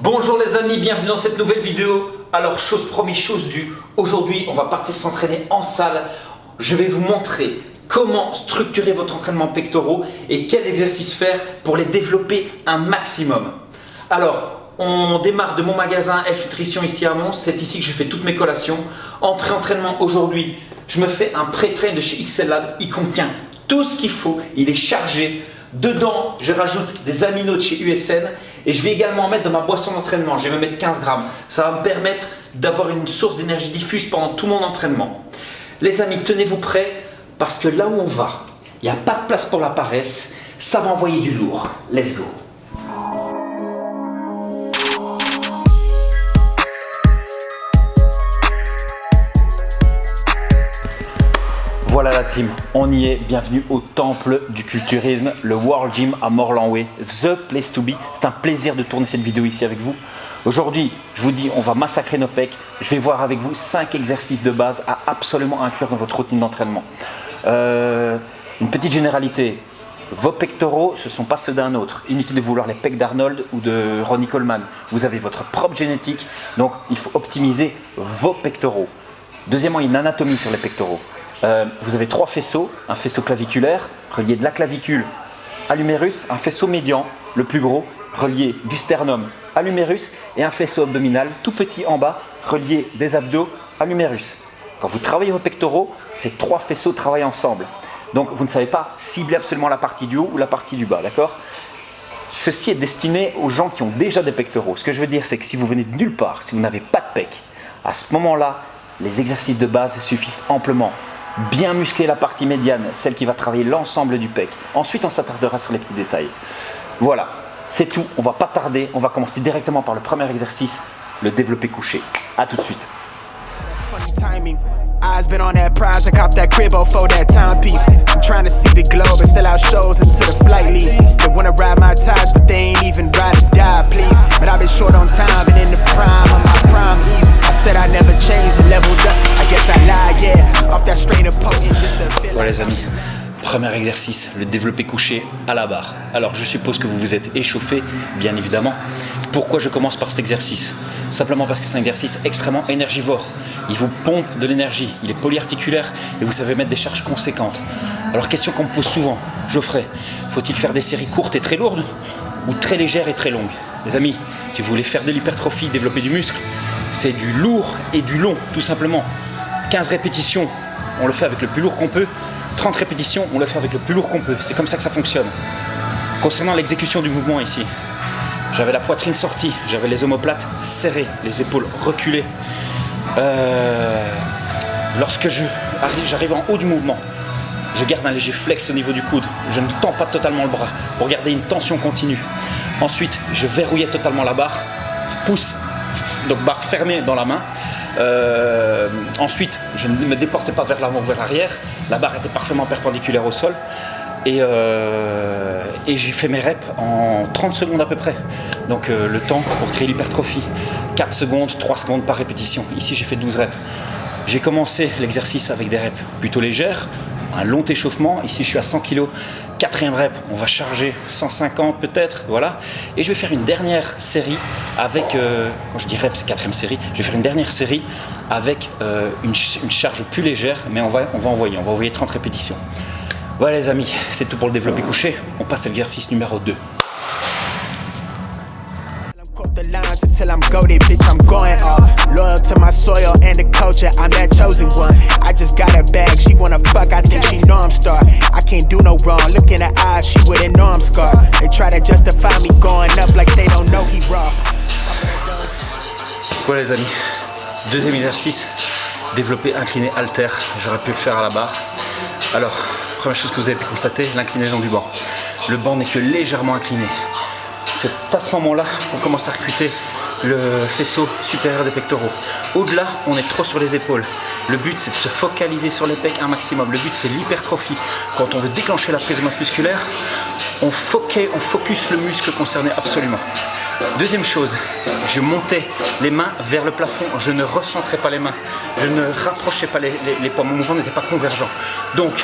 Bonjour les amis, bienvenue dans cette nouvelle vidéo. Alors chose promise, chose due, aujourd'hui on va partir s'entraîner en salle. Je vais vous montrer comment structurer votre entraînement pectoraux et quels exercices faire pour les développer un maximum. Alors on démarre de mon magasin F Nutrition ici à Mons, c'est ici que je fais toutes mes collations. En pré-entraînement aujourd'hui, je me fais un pré-train de chez XL Lab, il contient tout ce qu'il faut, il est chargé. Dedans, je rajoute des aminos de chez USN et je vais également mettre dans ma boisson d'entraînement, je vais me mettre 15 grammes. Ça va me permettre d'avoir une source d'énergie diffuse pendant tout mon entraînement. Les amis, tenez-vous prêts parce que là où on va, il n'y a pas de place pour la paresse, ça va envoyer du lourd. Let's go! Voilà la team, on y est, bienvenue au temple du culturisme, le World Gym à Morlanway, the place to be. C'est un plaisir de tourner cette vidéo ici avec vous. Aujourd'hui, je vous dis, on va massacrer nos pecs. Je vais voir avec vous 5 exercices de base à absolument inclure dans votre routine d'entraînement. Une petite généralité, vos pectoraux, ce ne sont pas ceux d'un autre. Inutile de vouloir les pecs d'Arnold ou de Ronnie Coleman. Vous avez votre propre génétique, donc il faut optimiser vos pectoraux. Deuxièmement, il y a une anatomie sur les pectoraux. Vous avez 3 faisceaux, un faisceau claviculaire relié de la clavicule à l'humérus, un faisceau médian, le plus gros, relié du sternum à l'humérus et un faisceau abdominal tout petit en bas, relié des abdos à l'humérus. Quand vous travaillez vos pectoraux, ces 3 faisceaux travaillent ensemble. Donc vous ne savez pas cibler absolument la partie du haut ou la partie du bas, d'accord? Ceci est destiné aux gens qui ont déjà des pectoraux. Ce que je veux dire, c'est que si vous venez de nulle part, si vous n'avez pas de pec, à ce moment-là, les exercices de base suffisent amplement. Bien muscler la partie médiane, celle qui va travailler l'ensemble du pec. Ensuite, on s'attardera sur les petits détails. Voilà, c'est tout. On ne va pas tarder. On va commencer directement par le premier exercice, le développé couché. A tout de suite. Eyes been on that prize, I cop that cribbo for that timepiece. I'm trying to see the globe and sell out shows until the flight leaves. They wanna ride my ties, but they ain't even ride or die, please. But I've been short on time and in the prime of my prime easy. I said I never changed and leveled up. I guess I lied, yeah. Off that straight up potent just to feel. Voilà les amis. Premier exercice, le développé couché à la barre. Alors je suppose que vous vous êtes échauffé, bien évidemment. Pourquoi je commence par cet exercice? Simplement parce que c'est un exercice extrêmement énergivore. Il vous pompe de l'énergie, il est polyarticulaire et vous savez mettre des charges conséquentes. Alors question qu'on me pose souvent, Geoffrey, faut-il faire des séries courtes et très lourdes ou très légères et très longues? Les amis, si vous voulez faire de l'hypertrophie, développer du muscle, c'est du lourd et du long, tout simplement. 15 répétitions, on le fait avec le plus lourd qu'on peut. 30 répétitions, on le fait avec le plus lourd qu'on peut. C'est comme ça que ça fonctionne. Concernant l'exécution du mouvement ici, j'avais la poitrine sortie, j'avais les omoplates serrées, les épaules reculées. Lorsque j'arrive en haut du mouvement, je garde un léger flex au niveau du coude. Je ne tends pas totalement le bras pour garder une tension continue. Ensuite, je verrouillais totalement la barre, pouce, donc barre fermée dans la main. Ensuite, je ne me déportais pas vers l'avant ou vers l'arrière. La barre était parfaitement perpendiculaire au sol. Et j'ai fait mes reps en 30 secondes à peu près. Donc le temps pour créer l'hypertrophie. 4 secondes, 3 secondes par répétition. Ici, j'ai fait 12 reps. J'ai commencé l'exercice avec des reps plutôt légères. Un long échauffement. Ici, je suis à 100 kg. 4e rep, on va charger 150 peut-être, voilà. Et je vais faire une dernière série avec, quand je dis rep, c'est 4e série, je vais faire une dernière série avec une charge plus légère, mais on va envoyer 30 répétitions. Voilà les amis, c'est tout pour le développé couché. On passe à l'exercice numéro 2. Till I'm goated, bitch, I'm going off. Loyal to my soil and the culture, I'm that chosen one. I just got a bag, she wanna fuck, I think she know I'm star. I can't do no wrong, look in her eyes, she wouldn't know I'm scarred. They try to justify me going up like they don't know he raw. Voilà les amis, deuxième exercice, développé incliné halter. J'aurais pu le faire à la barre. Alors, première chose que vous avez pu constater, l'inclinaison du banc. Le banc n'est que légèrement incliné. C'est à ce moment-là qu'on commence à recruter le faisceau supérieur des pectoraux. Au-delà, on est trop sur les épaules. Le but, c'est de se focaliser sur les pecs un maximum. Le but, c'est l'hypertrophie. Quand on veut déclencher la prise de masse musculaire, on focus le muscle concerné absolument. Deuxième chose, je montais les mains vers le plafond. Je ne recentrais pas les mains. Je ne rapprochais pas les poids. Mon mouvement n'était pas convergent. Donc,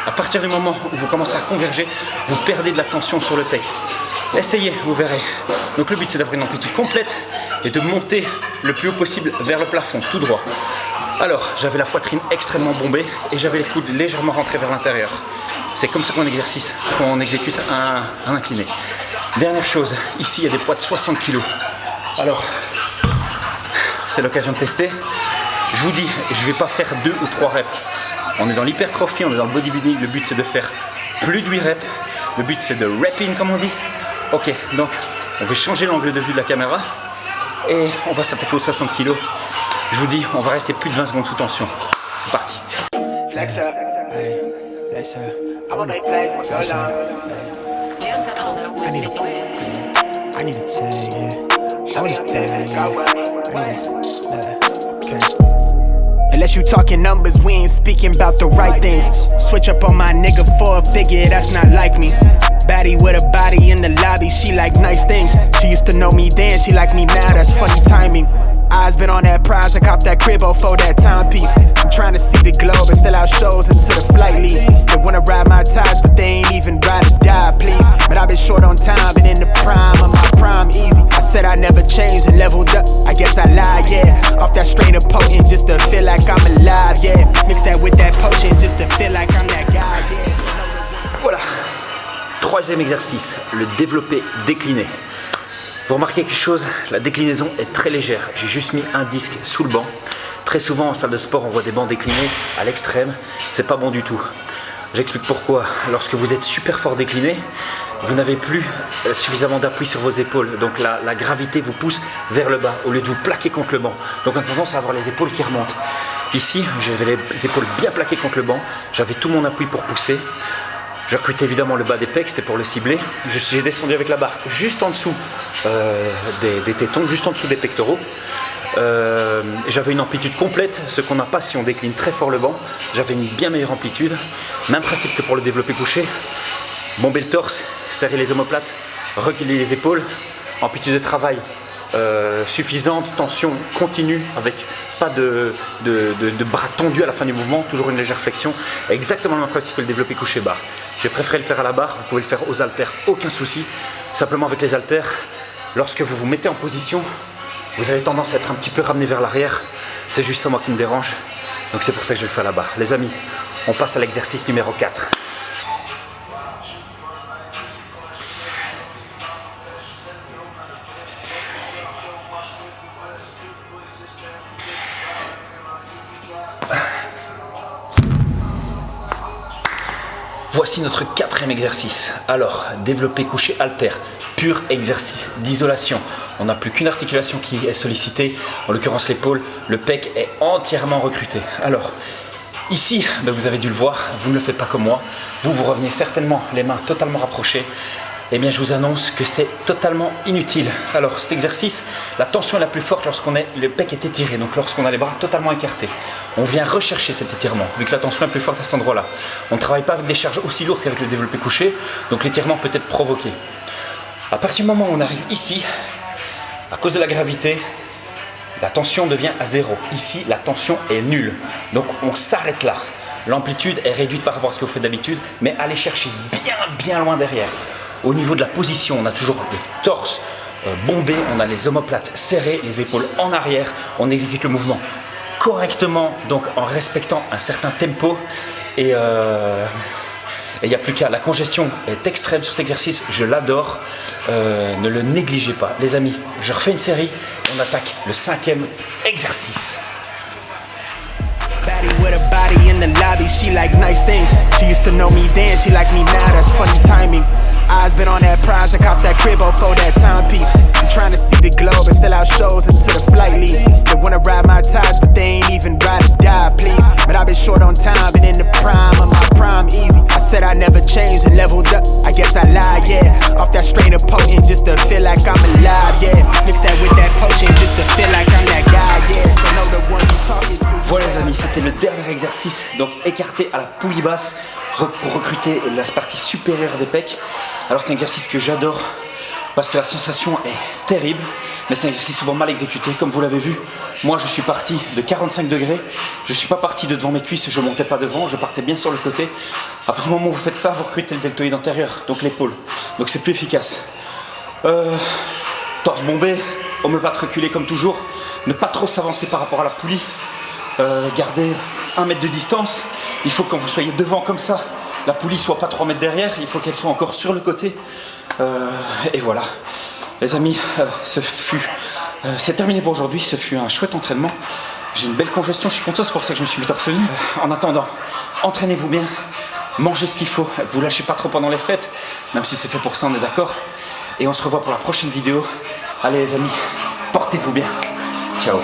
à partir du moment où vous commencez à converger, vous perdez de la tension sur le pec. Essayez, vous verrez. Donc le but c'est d'avoir une amplitude complète et de monter le plus haut possible vers le plafond, tout droit. Alors, j'avais la poitrine extrêmement bombée et j'avais les coudes légèrement rentrés vers l'intérieur. C'est comme ça qu'on exécute un incliné. Dernière chose, ici il y a des poids de 60 kg. Alors, c'est l'occasion de tester. Je vous dis, je ne vais pas faire 2 ou 3 reps. On est dans l'hypertrophie, on est dans le bodybuilding. Le but c'est de faire plus de 8 reps. Le but c'est de rep in comme on dit. Ok, donc on va changer l'angle de vue de la caméra et on va s'attaquer aux 60 kg. Je vous dis, on va rester plus de 20 secondes sous tension. C'est parti. Unless you talking numbers, we ain't speaking about the right things. Switch up on my nigga for a figure, that's not like me. Baddie with a body in the lobby, she like nice things. She used to know me then, she like me now, that's funny timing. Eyes been on that prize, I cop that cribbo for that timepiece. I'm trying to see the globe and sell out shows into the flight league. They wanna ride my ties, but they ain't even ride or die, please. But I've been short on time, been in the prime of my prime easy. I said I never changed and leveled up, I guess I lied, yeah. Off that strain of potent just to feel like I'm alive, yeah. Mix that with that potion just to feel like I'm that guy, yeah. Voilà. Troisième exercice, le développé décliné. Vous remarquez quelque chose, la déclinaison est très légère. J'ai juste mis un disque sous le banc. Très souvent en salle de sport, on voit des bancs déclinés à l'extrême. C'est pas bon du tout. J'explique pourquoi. Lorsque vous êtes super fort décliné, vous n'avez plus suffisamment d'appui sur vos épaules. Donc la gravité vous pousse vers le bas au lieu de vous plaquer contre le banc. Donc on a tendance à avoir les épaules qui remontent. Ici, j'avais les épaules bien plaquées contre le banc. J'avais tout mon appui pour pousser. Je recrutais évidemment le bas des pecs, c'était pour le cibler. J'ai descendu avec la barre juste en dessous des tétons, juste en dessous des pectoraux. J'avais une amplitude complète, ce qu'on n'a pas si on décline très fort le banc. J'avais une bien meilleure amplitude. Même principe que pour le développé couché. Bomber le torse, serrer les omoplates, reculer les épaules. Amplitude de travail suffisante, tension continue avec pas de bras tendus à la fin du mouvement, toujours une légère flexion. Exactement le même principe que le développé couché barre. J'ai préféré le faire à la barre, vous pouvez le faire aux haltères, aucun souci. Simplement avec les haltères, lorsque vous vous mettez en position, vous avez tendance à être un petit peu ramené vers l'arrière. C'est juste ça moi qui me dérange. Donc c'est pour ça que je le fais à la barre. Les amis, on passe à l'exercice numéro 4. Voici notre 4e exercice. Alors, développé couché haltère, pur exercice d'isolation. On n'a plus qu'une articulation qui est sollicitée, en l'occurrence l'épaule. Le pec est entièrement recruté. Alors, ici, vous avez dû le voir, vous ne le faites pas comme moi. Vous revenez certainement les mains totalement rapprochées. Eh bien, je vous annonce que c'est totalement inutile. Alors, cet exercice, la tension est la plus forte lorsqu'on est, le pec est étiré, donc lorsqu'on a les bras totalement écartés. On vient rechercher cet étirement, vu que la tension est plus forte à cet endroit-là. On ne travaille pas avec des charges aussi lourdes qu'avec le développé couché, donc l'étirement peut être provoqué. À partir du moment où on arrive ici, à cause de la gravité, la tension devient à 0. Ici, la tension est nulle. Donc, on s'arrête là. L'amplitude est réduite par rapport à ce que vous faites d'habitude, mais allez chercher bien loin derrière. Au niveau de la position, on a toujours le torse bombé, on a les omoplates serrées, les épaules en arrière. On exécute le mouvement correctement, donc en respectant un certain tempo. Et il n'y a plus qu'à. La congestion est extrême sur cet exercice, je l'adore. Ne le négligez pas. Les amis, je refais une série et on attaque le 5e exercice. Baddie with a body in the lobby, she like nice things. She used to know me then, she like me now, that's funny timing. Eyes been on that prize, I cop that cribbo for that timepiece. I'm trying to see the globe and sell out shows into the flight league. They wanna ride my ties, but they ain't even ride or die, please. But I've been short on time, been in the prime of my prime easy. I said I never changed and leveled up, I guess I lied, yeah. Off that strain of potent just to feel like I'm alive, yeah. Mix that with that potion just to feel like I'm that guy, yeah. So know the one you talking to. Voilà les amis, c'était le dernier exercice, donc écarté à la poulie basse pour recruter la partie supérieure des pecs. Alors c'est un exercice que j'adore parce que la sensation est terrible, mais c'est un exercice souvent mal exécuté. Comme vous l'avez vu, moi je suis parti de 45 degrés, je ne suis pas parti de devant mes cuisses, je ne montais pas devant, je partais bien sur le côté. À partir du moment où vous faites ça, vous recrutez le deltoïde antérieur, donc l'épaule, donc c'est plus efficace. Torse bombé, omoplate reculé comme toujours, ne pas trop s'avancer par rapport à la poulie, garder 1 mètre de distance. Il faut que quand vous soyez devant comme ça, la poulie soit pas 3 mètres derrière, il faut qu'elle soit encore sur le côté. Et voilà. Les amis, c'est terminé pour aujourd'hui, ce fut un chouette entraînement. J'ai une belle congestion, je suis content, c'est pour ça que je me suis mis torse nu. En attendant, entraînez-vous bien, mangez ce qu'il faut, vous lâchez pas trop pendant les fêtes, même si c'est fait pour ça, on est d'accord. Et on se revoit pour la prochaine vidéo. Allez les amis, portez-vous bien. Ciao.